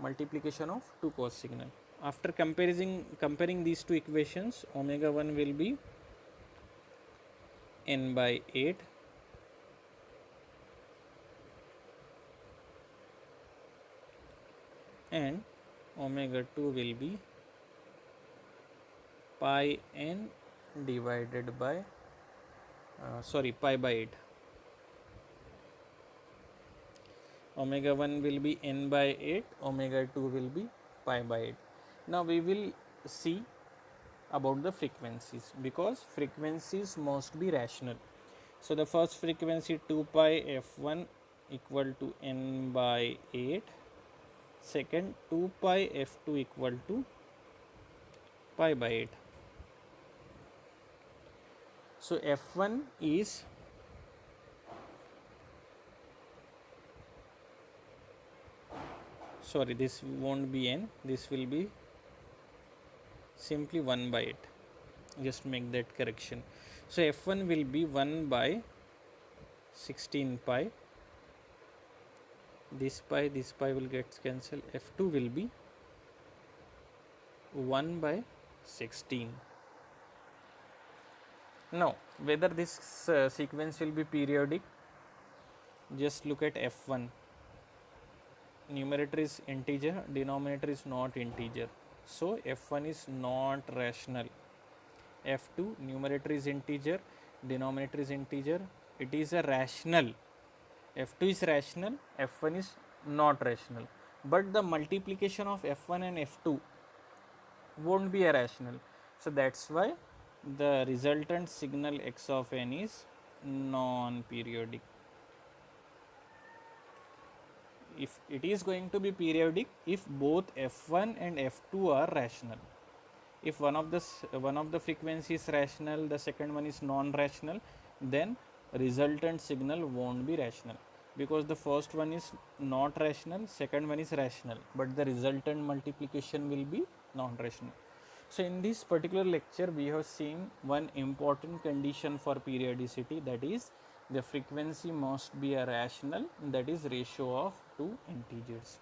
multiplication of two cos signal. After comparing these two equations, omega 1 will be n by 8 and omega 2 will be pi n divided by pi by 8. Omega 1 will be n by 8, omega 2 will be pi by 8. Now we will see about the frequencies, because frequencies must be rational. So the first frequency 2 pi f1 equal to n by 8, second 2 pi f2 equal to pi by 8. So f1 is this won't be n, this will be simply 1 by 8. Just make that correction. So f1 will be 1 by 16 pi. This pi will get cancelled. f2 will be 1 by 16. Now whether this sequence will be periodic, just look at f1. Numerator is integer, denominator is not integer, so f1 is not rational. f2, numerator is integer, denominator is integer, it is a rational. f2 is rational, f1 is not rational, but the multiplication of f1 and f2 won't be a rational. So that's why the resultant signal x of n is non-periodic. If it is going to be periodic if both f1 and f2 are rational. If one of the frequency is rational, the second one is non-rational, then resultant signal won't be rational, because the first one is not rational, second one is rational, but the resultant multiplication will be non-rational. So in this particular lecture we have seen one important condition for periodicity, that is the frequency must be a rational, that is ratio of two integers.